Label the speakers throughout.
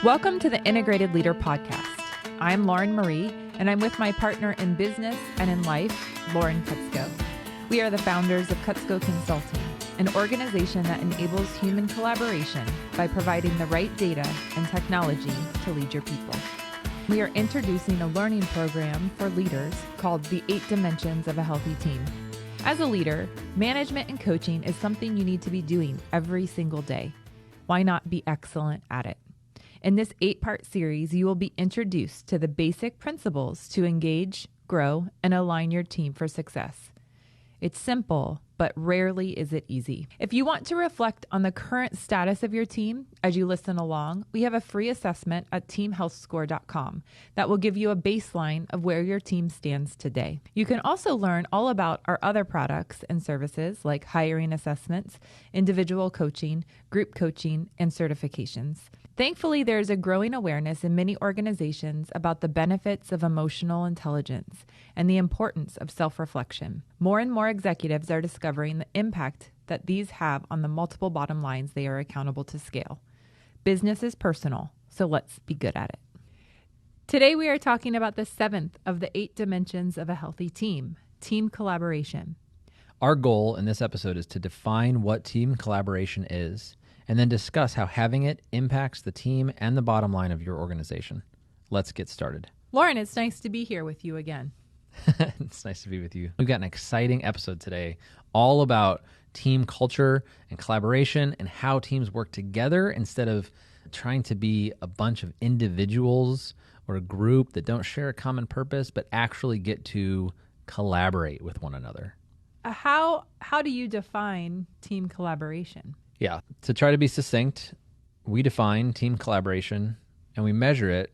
Speaker 1: Welcome to the Integrated Leader Podcast. I'm Lauren Marie, and I'm with my partner in business and in life, Lauren Kutzko. We are the founders of Kutzko Consulting, an organization that enables human collaboration by providing the right data and technology to lead your people. We are introducing a learning program for leaders called The 8 Dimensions of a Healthy Team. As a leader, management and coaching is something you need to be doing every single day. Why not be excellent at it? In this 8-part series, you will be introduced to the basic principles to engage, grow, and align your team for success. It's simple, but rarely is it easy. If you want to reflect on the current status of your team as you listen along, we have a free assessment at teamhealthscore.com that will give you a baseline of where your team stands today. You can also learn all about our other products and services like hiring assessments, individual coaching, group coaching, and certifications. Thankfully, there is a growing awareness in many organizations about the benefits of emotional intelligence and the importance of self-reflection. More and more executives are discovering the impact that these have on the multiple bottom lines they are accountable to scale. Business is personal, so let's be good at it. Today, we are talking about the 7th of the 8 dimensions of a healthy team, team collaboration.
Speaker 2: Our goal in this episode is to define what team collaboration is, and then discuss how having it impacts the team and the bottom line of your organization. Let's get started.
Speaker 1: Lauren, it's nice to be here with you again.
Speaker 2: It's nice to be with you. We've got an exciting episode today all about team culture and collaboration and how teams work together instead of trying to be a bunch of individuals or a group that don't share a common purpose, but actually get to collaborate with one another.
Speaker 1: How do you define team collaboration?
Speaker 2: Yeah. To try to be succinct, we define team collaboration and we measure it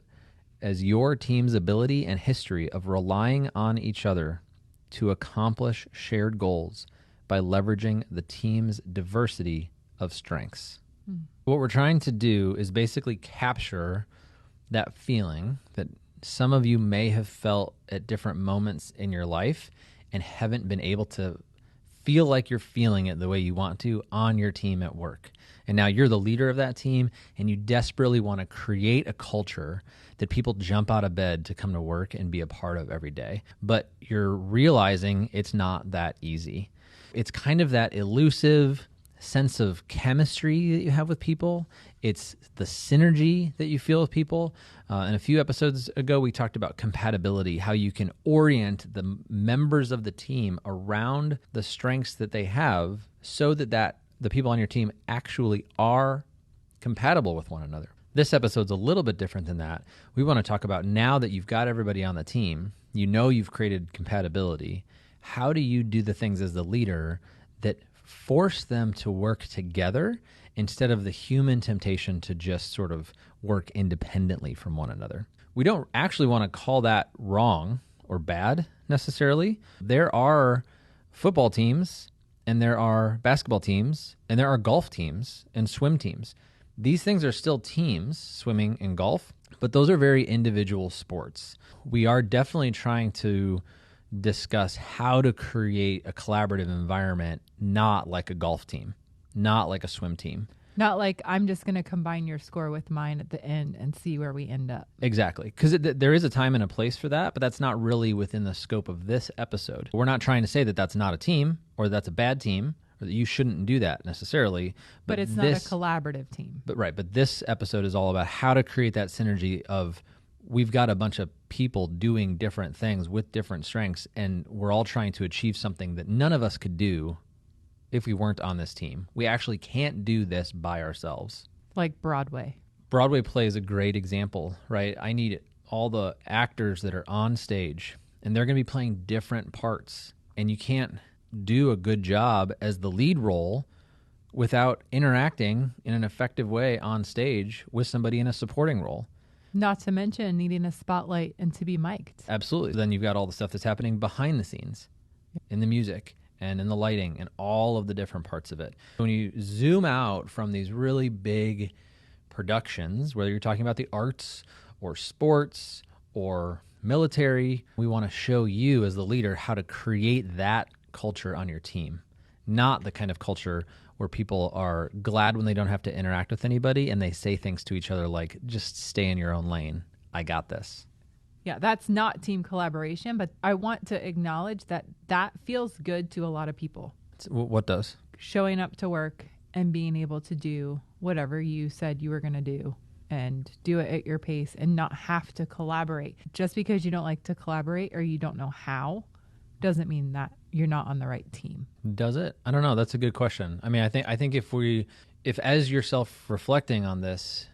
Speaker 2: as your team's ability and history of relying on each other to accomplish shared goals by leveraging the team's diversity of strengths. What we're trying to do is basically capture that feeling that some of you may have felt at different moments in your life and haven't been able to feel like you're feeling it the way you want to on your team at work. And now you're the leader of that team and you desperately want to create a culture that people jump out of bed to come to work and be a part of every day. But you're realizing it's not that easy. It's kind of that elusive sense of chemistry that you have with people. It's the synergy that you feel with people. And a few episodes ago, we talked about compatibility, how you can orient the members of the team around the strengths that they have so that the people on your team actually are compatible with one another. This episode's a little bit different than that. We want to talk about now that you've got everybody on the team, you know you've created compatibility. How do you do the things as the leader that force them to work together instead of the human temptation to just sort of work independently from one another? We don't actually want to call that wrong or bad necessarily. There are football teams and there are basketball teams and there are golf teams and swim teams. These things are still teams, swimming and golf, but those are very individual sports. We are definitely trying to discuss how to create a collaborative environment, not like a golf team, not like a swim team.
Speaker 1: Not like I'm just going to combine your score with mine at the end and see where we end up.
Speaker 2: Exactly. Because there is a time and a place for that, but that's not really within the scope of this episode. We're not trying to say that that's not a team or that's a bad team or that you shouldn't do that necessarily.
Speaker 1: But it's not a collaborative team.
Speaker 2: But this episode is all about how to create that synergy of we've got a bunch of people doing different things with different strengths, and we're all trying to achieve something that none of us could do if we weren't on this team. We actually can't do this by ourselves.
Speaker 1: Like Broadway.
Speaker 2: Broadway play is a great example, right? I need all the actors that are on stage, and they're going to be playing different parts, and you can't do a good job as the lead role without interacting in an effective way on stage with somebody in a supporting role.
Speaker 1: Not to mention needing a spotlight and to be mic'd.
Speaker 2: Absolutely. Then you've got all the stuff that's happening behind the scenes in the music and in the lighting and all of the different parts of it. When you zoom out from these really big productions, whether you're talking about the arts or sports or military, we want to show you as the leader how to create that culture on your team, not the kind of culture where people are glad when they don't have to interact with anybody and they say things to each other like, just stay in your own lane. I got this.
Speaker 1: Yeah, that's not team collaboration, but I want to acknowledge that that feels good to a lot of people.
Speaker 2: What does?
Speaker 1: Showing up to work and being able to do whatever you said you were going to do and do it at your pace and not have to collaborate. Just because you don't like to collaborate or you don't know how doesn't mean that you're not on the right team.
Speaker 2: Does it? I don't know. That's a good question. I mean, I think if as yourself reflecting on this,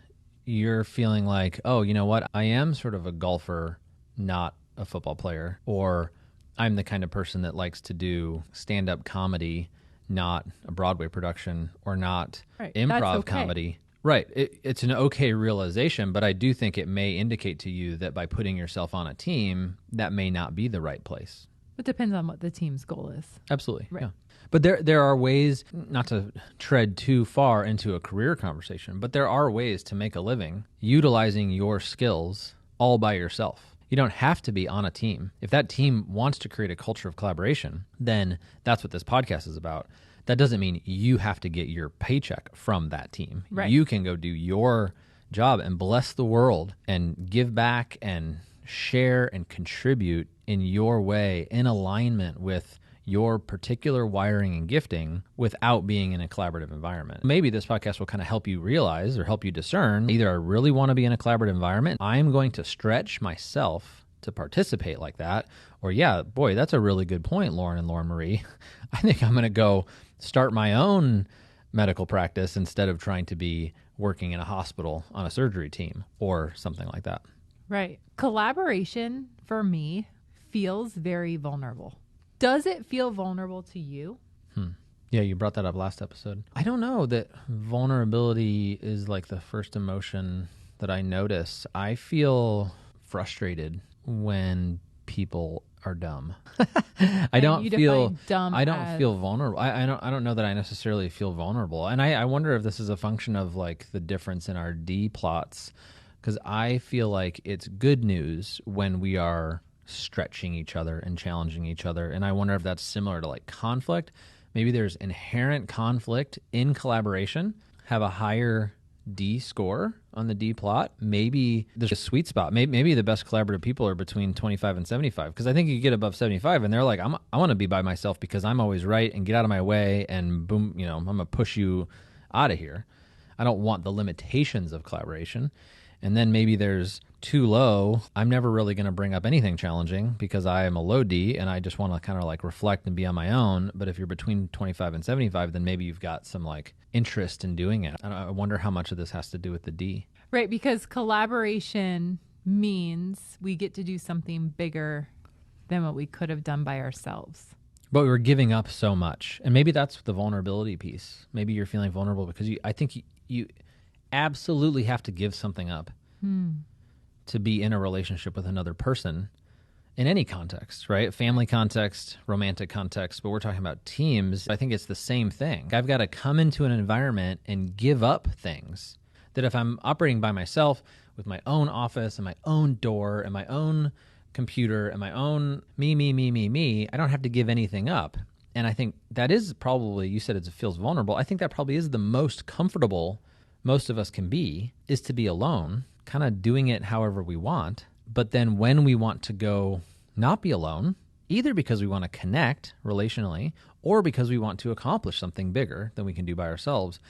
Speaker 2: you're feeling like, oh, you know what? I am sort of a golfer, not a football player, or I'm the kind of person that likes to do stand-up comedy, not a Broadway production, or not improv comedy. Right. It's an okay realization, but I do think it may indicate to you that by putting yourself on a team, that may not be the right place.
Speaker 1: It depends on what the team's goal is.
Speaker 2: Absolutely.
Speaker 1: Right.
Speaker 2: Yeah. But there are ways, not to tread too far into a career conversation, but there are ways to make a living utilizing your skills all by yourself. You don't have to be on a team. If that team wants to create a culture of collaboration, then that's what this podcast is about. That doesn't mean you have to get your paycheck from that team.
Speaker 1: Right.
Speaker 2: You can go do your job and bless the world and give back and share and contribute in your way in alignment with your particular wiring and gifting without being in a collaborative environment. Maybe this podcast will kind of help you realize or help you discern, either I really want to be in a collaborative environment, I'm going to stretch myself to participate like that, or yeah, boy, that's a really good point, Lauren and Lauren Marie. I think I'm going to go start my own medical practice instead of trying to be working in a hospital on a surgery team or something like that.
Speaker 1: Right. Collaboration for me feels very vulnerable. Does it feel vulnerable to you?
Speaker 2: Yeah, you brought that up last episode. I don't know that vulnerability is like the first emotion that I notice. I feel frustrated when people are dumb. I don't feel vulnerable. I don't know that I necessarily feel vulnerable. And I wonder if this is a function of like the difference in our D plots, because I feel like it's good news when we are stretching each other and challenging each other. And I wonder if that's similar to like conflict. Maybe there's inherent conflict in collaboration, have a higher D score on the D plot. Maybe there's a sweet spot. Maybe the best collaborative people are between 25 and 75. Because I think you get above 75 and they're like, I want to be by myself because I'm always right and get out of my way and boom, I'm going to push you out of here. I don't want the limitations of collaboration. And then maybe there's too low. I'm never really going to bring up anything challenging because I am a low D and I just want to kind of like reflect and be on my own. But if you're between 25 and 75, then maybe you've got some like interest in doing it. And I wonder how much of this has to do with the D.
Speaker 1: Right, because collaboration means we get to do something bigger than what we could have done by ourselves.
Speaker 2: But we were giving up so much. And maybe that's the vulnerability piece. Maybe you're feeling vulnerable because I think you absolutely have to give something up to be in a relationship with another person in any context, right? Family context, romantic context, but we're talking about teams. I think it's the same thing. I've got to come into an environment and give up things that if I'm operating by myself with my own office and my own door and my own computer and my own me, I don't have to give anything up. And I think that is probably, you said it feels vulnerable. I think that probably is the most comfortable most of us can be, is to be alone, kind of doing it however we want. But then when we want to go not be alone, either because we want to connect relationally or because we want to accomplish something bigger than we can do by ourselves,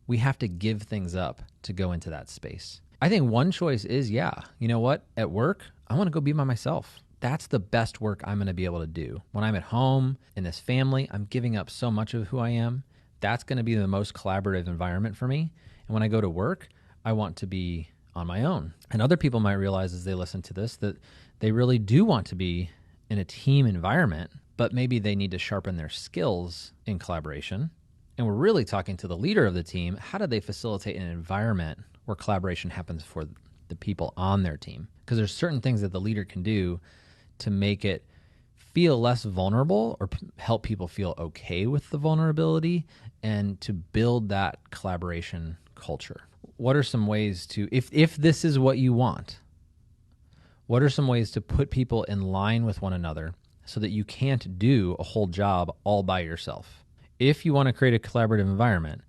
Speaker 2: we have to give things up to go into that space. I think one choice is, you know what? At work, I want to go be by myself. That's the best work I'm going to be able to do. When I'm at home in this family, I'm giving up so much of who I am. That's going to be the most collaborative environment for me. And when I go to work, I want to be on my own. And other people might realize as they listen to this that they really do want to be in a team environment, but maybe they need to sharpen their skills in collaboration. And we're really talking to the leader of the team. How do they facilitate an environment where collaboration happens for the people on their team? Because there's certain things that the leader can do to make it feel less vulnerable or help people feel okay with the vulnerability and to build that collaboration culture. What are some ways to, if this is what you want, what are some ways to put people in line with one another so that you can't do a whole job all by yourself? If you want to create a collaborative environment,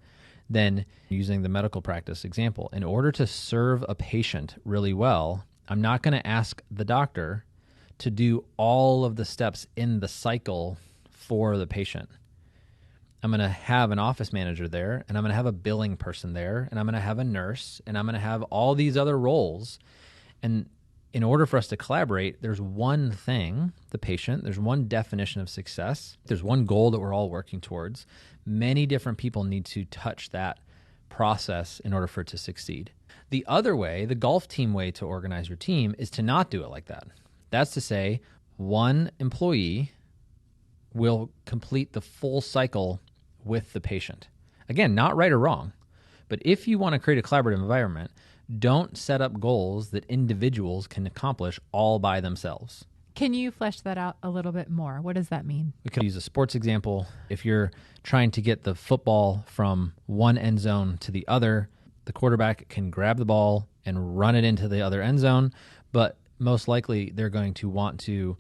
Speaker 2: then using the medical practice example, in order to serve a patient really well, I'm not going to ask the doctor to do all of the steps in the cycle for the patient. I'm going to have an office manager there, and I'm going to have a billing person there, and I'm going to have a nurse, and I'm going to have all these other roles. And in order for us to collaborate, there's one thing, the patient, there's one definition of success. There's one goal that we're all working towards. Many different people need to touch that process in order for it to succeed. The other way, the golf team way to organize your team, is to not do it like that. That's to say, one employee will complete the full cycle with the patient. Again, not right or wrong, but if you want to create a collaborative environment, don't set up goals that individuals can accomplish all by themselves.
Speaker 1: Can you flesh that out a little bit more? What does that mean?
Speaker 2: We could use a sports example. If you're trying to get the football from one end zone to the other, the quarterback can grab the ball and run it into the other end zone, but most likely they're going to want to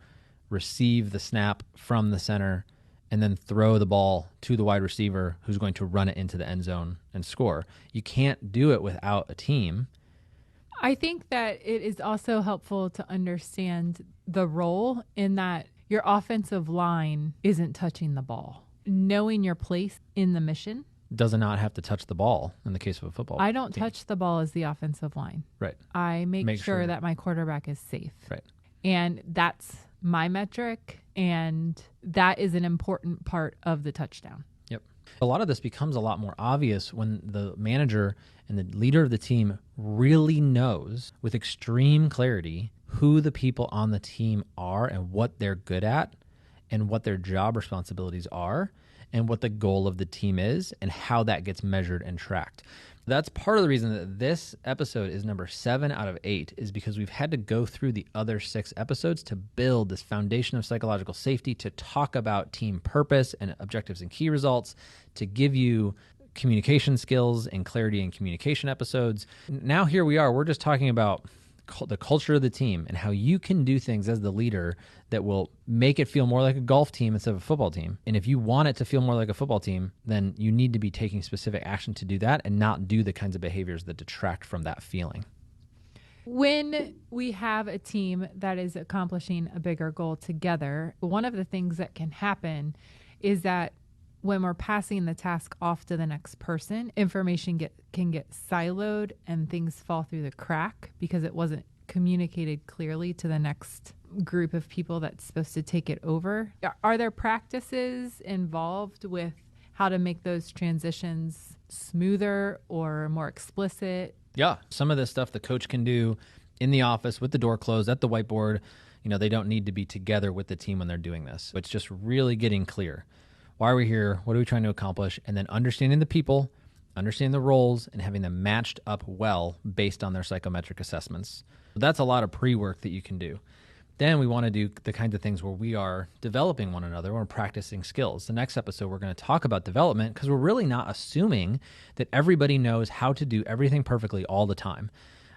Speaker 2: receive the snap from the center and then throw the ball to the wide receiver who's going to run it into the end zone and score. You can't do it without a team.
Speaker 1: I think that it is also helpful to understand the role in that your offensive line isn't touching the ball. Knowing your place in the mission.
Speaker 2: Does not have to touch the ball in the case of a football
Speaker 1: I don't
Speaker 2: team.
Speaker 1: touch the ball as the offensive line.
Speaker 2: Right.
Speaker 1: I make sure that my quarterback is safe.
Speaker 2: Right.
Speaker 1: And that's my metric, and that is an important part of the touchdown.
Speaker 2: Yep. A lot of this becomes a lot more obvious when the manager and the leader of the team really knows with extreme clarity who the people on the team are and what they're good at and what their job responsibilities are and what the goal of the team is and how that gets measured and tracked. That's part of the reason that this episode is number 7 out of 8 is because we've had to go through the other 6 episodes to build this foundation of psychological safety, to talk about team purpose and objectives and key results, to give you communication skills and clarity in communication episodes. Now here we are, we're just talking about the culture of the team and how you can do things as the leader that will make it feel more like a golf team instead of a football team. And if you want it to feel more like a football team, then you need to be taking specific action to do that and not do the kinds of behaviors that detract from that feeling.
Speaker 1: When we have a team that is accomplishing a bigger goal together, one of the things that can happen is that when we're passing the task off to the next person, information can get siloed and things fall through the crack because it wasn't communicated clearly to the next group of people that's supposed to take it over. Are there practices involved with how to make those transitions smoother or more explicit?
Speaker 2: Yeah. Some of this stuff the coach can do in the office with the door closed at the whiteboard. You know, they don't need to be together with the team when they're doing this. It's just really getting clear. Why are we here? What are we trying to accomplish? And then understanding the people, understanding the roles, and having them matched up well based on their psychometric assessments. So that's a lot of pre-work that you can do. Then we want to do the kinds of things where we are developing one another, we're practicing skills. The next episode, we're going to talk about development because we're really not assuming that everybody knows how to do everything perfectly all the time.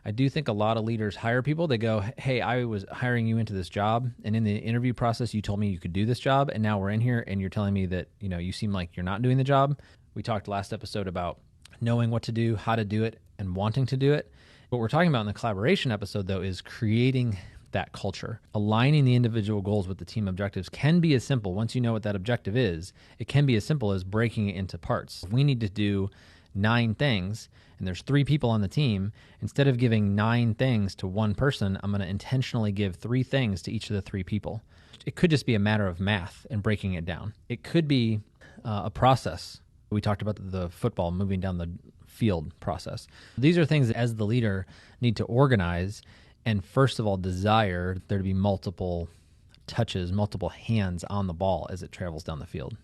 Speaker 2: I do think a lot of leaders hire people. They go, hey, I was hiring you into this job, and in the interview process, you told me you could do this job, and now we're in here, and you're telling me that, you know, you seem like you're not doing the job. We talked last episode about knowing what to do, how to do it, and wanting to do it. What we're talking about in the collaboration episode, though, is creating that culture. Aligning the individual goals with the team objectives can be as simple, once you know what that objective is, it can be as simple as breaking it into parts. We need to do 9 things, and there's 3 people on the team. Instead of giving 9 things to one person, I'm going to intentionally give 3 things to each of the 3 people. It could just be a matter of math and breaking it down. It could be a process. We talked about the football moving down the field process. These are things that, as the leader, need to organize and, first of all, desire there to be multiple touches, multiple hands on the ball as it travels down the field.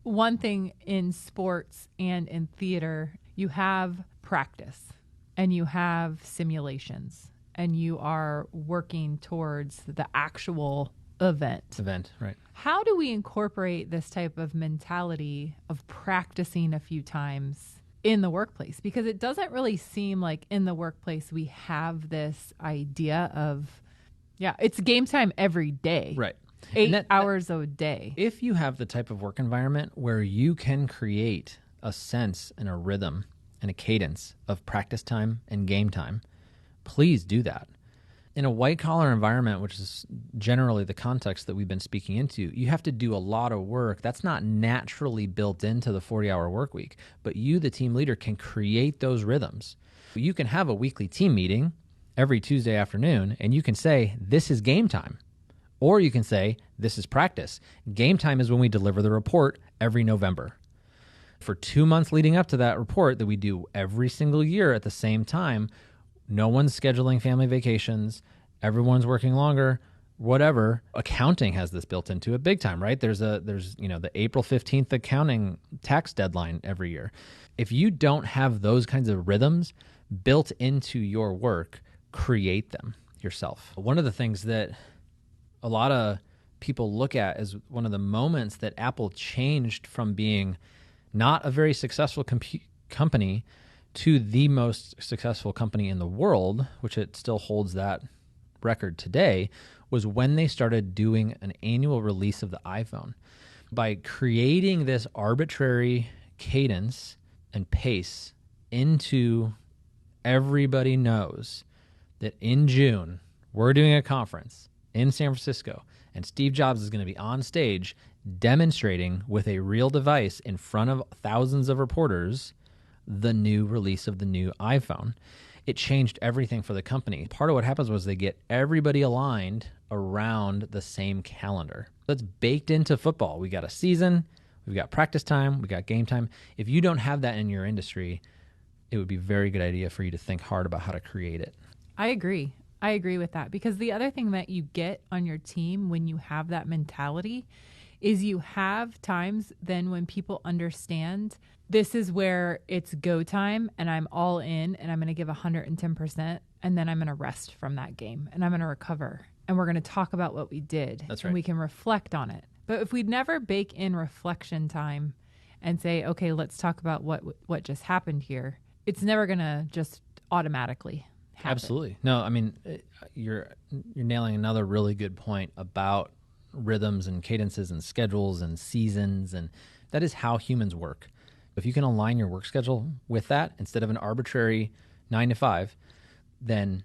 Speaker 1: One thing in sports and in theater, you have practice and you have simulations and you are working towards the actual event,
Speaker 2: right.
Speaker 1: How do we incorporate this type of mentality of practicing a few times in the workplace? Because it doesn't really seem like in the workplace we have this idea of, it's game time every day.
Speaker 2: Right.
Speaker 1: hours a day.
Speaker 2: If you have the type of work environment where you can create a sense and a rhythm and a cadence of practice time and game time, please do that. In a white-collar environment, which is generally the context that we've been speaking into, you have to do a lot of work. That's not naturally built into the 40-hour work week, but you, the team leader, can create those rhythms. You can have a weekly team meeting every Tuesday afternoon, and you can say, this is game time. Or you can say, this is practice. Game time is when we deliver the report every November. For 2 months leading up to that report that we do every single year at the same time, no one's scheduling family vacations. Everyone's working longer, whatever. Accounting has this built into it big time, right? There's the April 15th accounting tax deadline every year. If you don't have those kinds of rhythms built into your work, create them yourself. One of the things that a lot of people look at as one of the moments that Apple changed from being not a very successful company to the most successful company in the world, which it still holds that record today, was when they started doing an annual release of the iPhone. By creating this arbitrary cadence and pace into everybody knows that in June, we're doing a conference in San Francisco, and Steve Jobs is going to be on stage demonstrating with a real device in front of thousands of reporters the new release of the new iPhone. It changed everything for the company. Part of what happens was they get everybody aligned around the same calendar. That's baked into football. We got a season, we've got practice time, we got game time. If you don't have that in your industry, it would be a very good idea for you to think hard about how to create it.
Speaker 1: I agree. I agree with that, because the other thing that you get on your team when you have that mentality is you have times then when people understand this is where it's go time and I'm all in and I'm going to give 110%, and then I'm going to rest from that game and I'm going to recover and we're going to talk about what we did.
Speaker 2: That's right.
Speaker 1: And we can reflect on it. But if we'd never bake in reflection time and say, okay, let's talk about what just happened here, it's never going to just automatically happen.
Speaker 2: Absolutely. No, I mean, you're nailing another really good point about rhythms and cadences and schedules and seasons, and that is how humans work. If you can align your work schedule with that instead of an arbitrary 9 to 5, then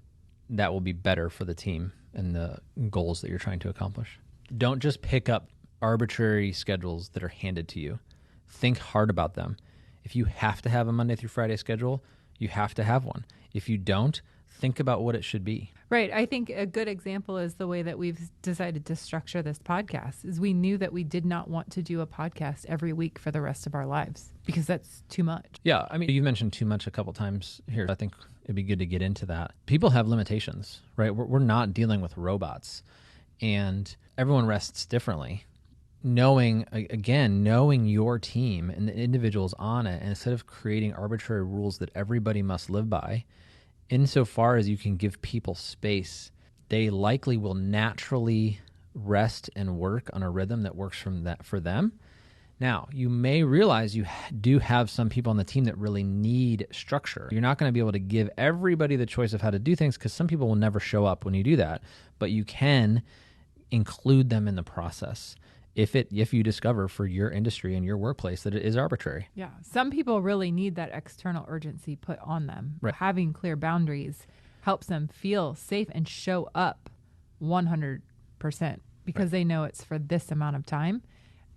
Speaker 2: that will be better for the team and the goals that you're trying to accomplish. Don't just pick up arbitrary schedules that are handed to you. Think hard about them. If you have to have a Monday through Friday schedule, you have to have one. If you don't, think about what it should be.
Speaker 1: Right. I think a good example is the way that we've decided to structure this podcast. Is we knew that we did not want to do a podcast every week for the rest of our lives because that's too much.
Speaker 2: Yeah. I mean, you mentioned too much a couple times here. I think it'd be good to get into that. People have limitations, right? We're not dealing with robots, and everyone rests differently. Knowing your team and the individuals on it, and instead of creating arbitrary rules that everybody must live by, insofar as you can give people space, they likely will naturally rest and work on a rhythm that works for them. Now, you may realize you do have some people on the team that really need structure. You're not going to be able to give everybody the choice of how to do things because some people will never show up when you do that, but you can include them in the process if you discover for your industry and your workplace that it is arbitrary.
Speaker 1: Yeah. Some people really need that external urgency put on them.
Speaker 2: Right.
Speaker 1: Having clear boundaries helps them feel safe and show up 100% because they know it's for this amount of time.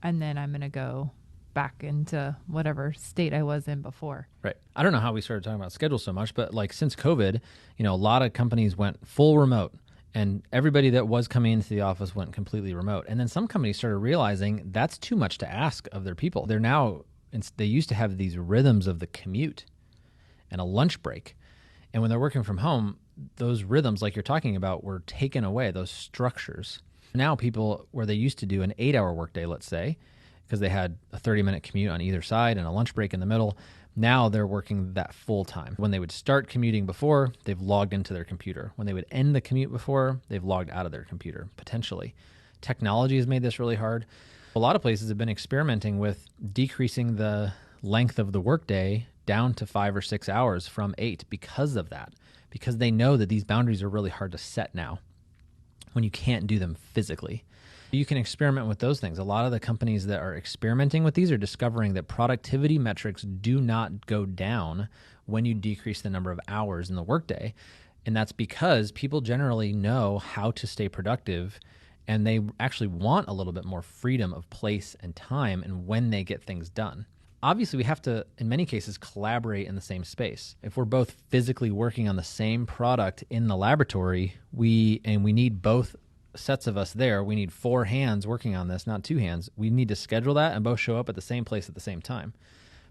Speaker 1: And then I'm going to go back into whatever state I was in before.
Speaker 2: Right. I don't know how we started talking about schedule so much, but like since COVID, a lot of companies went full remote. And everybody that was coming into the office went completely remote. And then some companies started realizing that's too much to ask of their people. They used to have these rhythms of the commute and a lunch break. And when they're working from home, those rhythms, like you're talking about, were taken away, those structures. Now people, where they used to do an 8-hour workday, let's say, because they had a 30-minute commute on either side and a lunch break in the middle, now they're working that full time. When they would start commuting before, they've logged into their computer. When they would end the commute before, they've logged out of their computer, potentially. Technology has made this really hard. A lot of places have been experimenting with decreasing the length of the workday down to 5 or 6 hours from 8 because of that, because they know that these boundaries are really hard to set now when you can't do them physically. You can experiment with those things. A lot of the companies that are experimenting with these are discovering that productivity metrics do not go down when you decrease the number of hours in the workday. And that's because people generally know how to stay productive, and they actually want a little bit more freedom of place and time and when they get things done. Obviously, we have to, in many cases, collaborate in the same space. If we're both physically working on the same product in the laboratory, we need both sets of us there. We need 4 hands working on this, not 2 hands. We need to schedule that and both show up at the same place at the same time.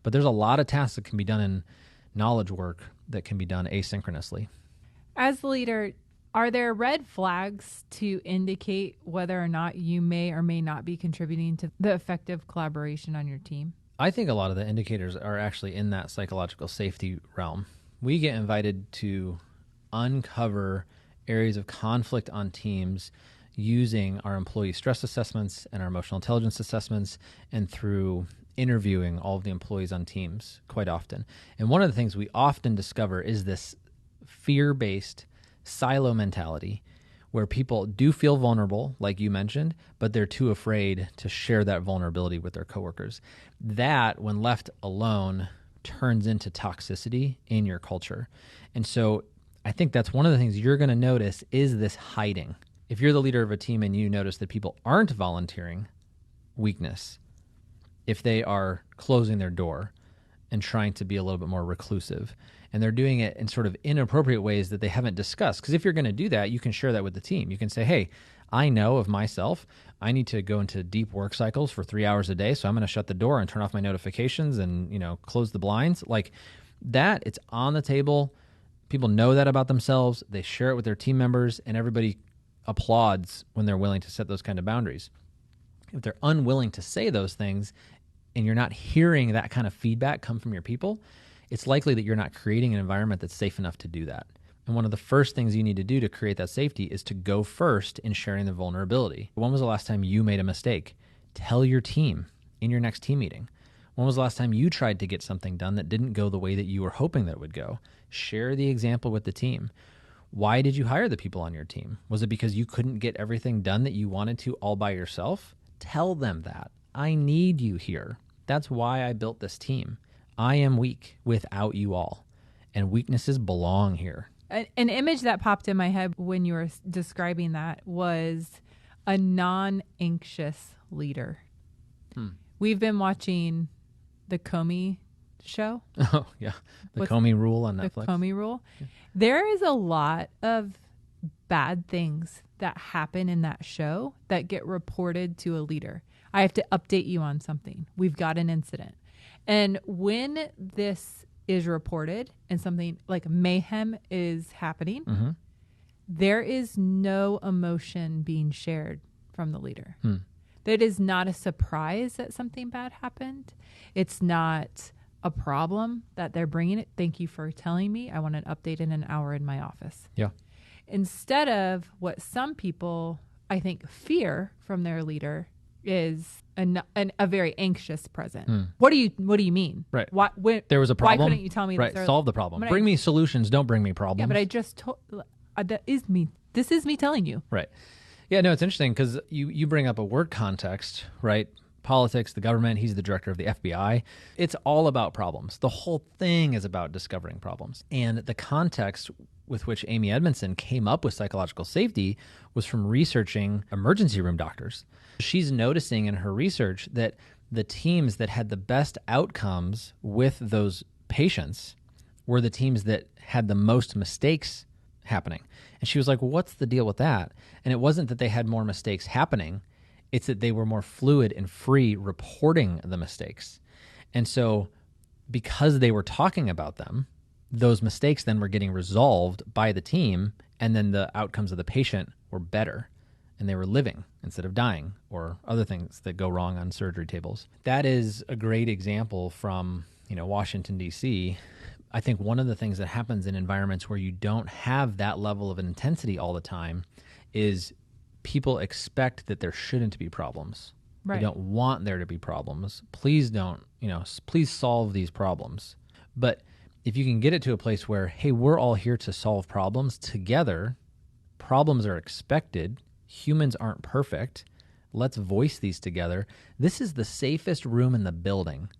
Speaker 2: But there's a lot of tasks that can be done in knowledge work that can be done asynchronously.
Speaker 1: As the leader, are there red flags to indicate whether or not you may or may not be contributing to the effective collaboration on your team?
Speaker 2: I think a lot of the indicators are actually in that psychological safety realm. We get invited to uncover areas of conflict on teams using our employee stress assessments and our emotional intelligence assessments, and through interviewing all of the employees on teams quite often. And one of the things we often discover is this fear-based silo mentality where people do feel vulnerable, like you mentioned, but they're too afraid to share that vulnerability with their coworkers. That, when left alone, turns into toxicity in your culture. And so I think that's one of the things you're going to notice is this hiding. If you're the leader of a team and you notice that people aren't volunteering weakness, if they are closing their door and trying to be a little bit more reclusive, and they're doing it in sort of inappropriate ways that they haven't discussed. Because if you're going to do that, you can share that with the team. You can say, hey, I know of myself, I need to go into deep work cycles for 3 hours a day, so I'm going to shut the door and turn off my notifications and, close the blinds. Like that, it's on the table. People know that about themselves. They share it with their team members, and everybody applauds when they're willing to set those kind of boundaries. If they're unwilling to say those things and you're not hearing that kind of feedback come from your people, it's likely that you're not creating an environment that's safe enough to do that. And one of the first things you need to do to create that safety is to go first in sharing the vulnerability. When was the last time you made a mistake? Tell your team in your next team meeting. When was the last time you tried to get something done that didn't go the way that you were hoping that it would go? Share the example with the team. Why did you hire the people on your team? Was it because you couldn't get everything done that you wanted to all by yourself? Tell them that. I need you here. That's why I built this team. I am weak without you all, and weaknesses belong here.
Speaker 1: An image that popped in my head when you were describing that was a non-anxious leader. We've been watching the Comey show.
Speaker 2: Oh, yeah. The Comey Rule on Netflix.
Speaker 1: The Comey Rule. Yeah. There is a lot of bad things that happen in that show that get reported to a leader. I have to update you on something. We've got an incident. And when this is reported and something like mayhem is happening, there is no emotion being shared from the leader. That is not a surprise that something bad happened. It's not a problem that they're bringing it. Thank you for telling me. I want an update in an hour in my office.
Speaker 2: Yeah.
Speaker 1: Instead of what some people, I think, fear from their leader is a very anxious present. What do you mean?
Speaker 2: Right.
Speaker 1: There
Speaker 2: was a problem.
Speaker 1: Why couldn't you tell me?
Speaker 2: Right. Solve the problem. Bring me solutions. Don't bring me problems.
Speaker 1: Yeah, but I just told. That is me. This is me telling you.
Speaker 2: Right. Yeah. No, it's interesting because you bring up a work context, right? Politics, the government. He's the director of the FBI. It's all about problems. The whole thing is about discovering problems. And the context with which Amy Edmondson came up with psychological safety was from researching emergency room doctors. She's noticing in her research that the teams that had the best outcomes with those patients were the teams that had the most mistakes happening. And she was like, well, what's the deal with that? And it wasn't that they had more mistakes happening. It's that they were more fluid and free reporting the mistakes. And so because they were talking about them, those mistakes then were getting resolved by the team, and then the outcomes of the patient were better, and they were living instead of dying, or other things that go wrong on surgery tables. That is a great example from, Washington, D.C. I think one of the things that happens in environments where you don't have that level of intensity all the time is people expect that there shouldn't be problems. Right. They don't want there to be problems. Please don't, please solve these problems. But if you can get it to a place where, hey, we're all here to solve problems together, problems are expected, humans aren't perfect, Let's voice these together. This is the safest room in the building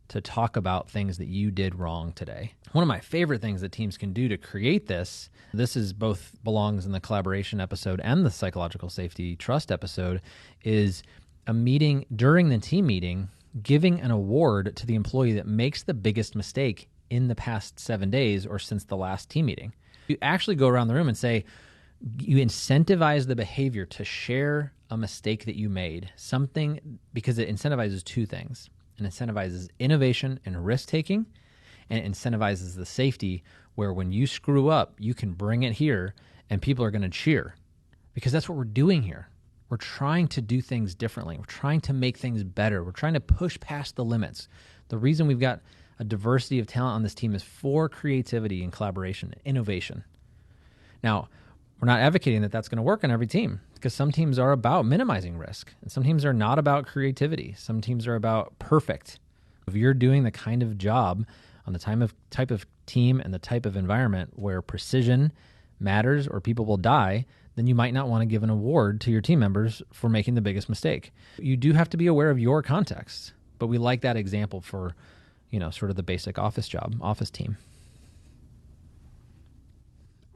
Speaker 2: to talk about things that you did wrong today. One of my favorite things that teams can do to create this is both belongs in the collaboration episode and the psychological safety trust episode, is a meeting during the team meeting, giving an award to the employee that makes the biggest mistake in the past 7 days or since the last team meeting. You actually go around the room and say, you incentivize the behavior to share a mistake that you made, something, because it incentivizes two things. It incentivizes innovation and risk-taking, and it incentivizes the safety where when you screw up, you can bring it here and people are going to cheer, because that's what we're doing here. We're trying to do things differently. We're trying to make things better. We're trying to push past the limits. The reason we've got a diversity of talent on this team is for creativity and collaboration, innovation. Now, we're not advocating that that's going to work on every team, because some teams are about minimizing risk and some teams are not about creativity. Some teams are about perfect. If you're doing the kind of job on the type of team and the type of environment where precision matters or people will die, then you might not want to give an award to your team members for making the biggest mistake. You do have to be aware of your context, but we like that example for, sort of the basic office team.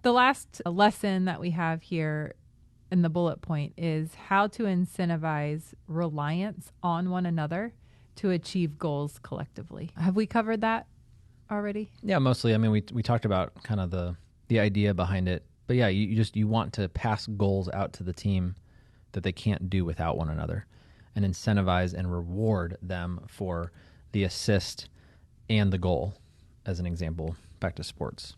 Speaker 1: The last lesson that we have here in the bullet point is how to incentivize reliance on one another to achieve goals collectively. Have we covered that already?
Speaker 2: Yeah, mostly. I mean, we talked about kind of the idea behind it. But yeah, you want to pass goals out to the team that they can't do without one another, and incentivize and reward them for the assist and the goal, as an example, back to sports.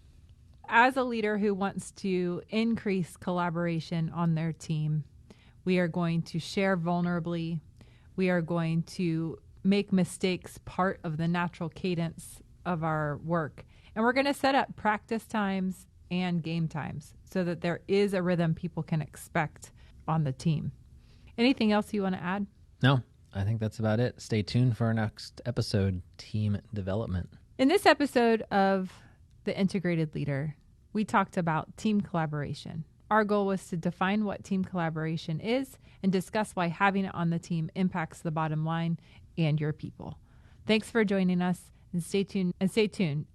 Speaker 1: As a leader who wants to increase collaboration on their team, we are going to share vulnerably. We are going to make mistakes part of the natural cadence of our work. And we're going to set up practice times and game times so that there is a rhythm people can expect on the team. Anything else you want to add?
Speaker 2: No, I think that's about it. Stay tuned for our next episode, Team Development.
Speaker 1: In this episode of The Integrated Leader, we talked about team collaboration. Our goal was to define what team collaboration is and discuss why having it on the team impacts the bottom line and your people. Thanks for joining us, and stay tuned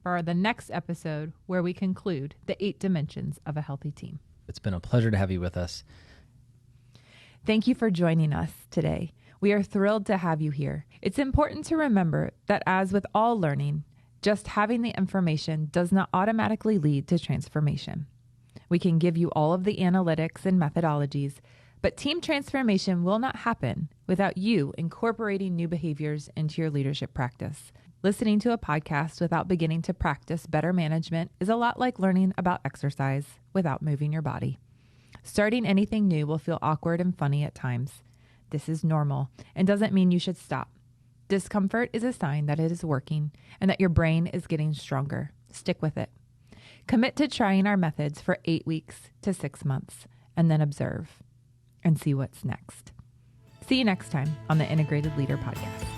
Speaker 1: for the next episode where we conclude the 8 dimensions of a healthy team.
Speaker 2: It's been a pleasure to have you with us.
Speaker 1: Thank you for joining us today. We are thrilled to have you here. It's important to remember that, as with all learning, just having the information does not automatically lead to transformation. We can give you all of the analytics and methodologies, but team transformation will not happen without you incorporating new behaviors into your leadership practice. Listening to a podcast without beginning to practice better management is a lot like learning about exercise without moving your body. Starting anything new will feel awkward and funny at times. This is normal and doesn't mean you should stop. Discomfort is a sign that it is working and that your brain is getting stronger. Stick with it. Commit to trying our methods for 8 weeks to 6 months, and then observe and see what's next. See you next time on the Integrated Leader Podcast.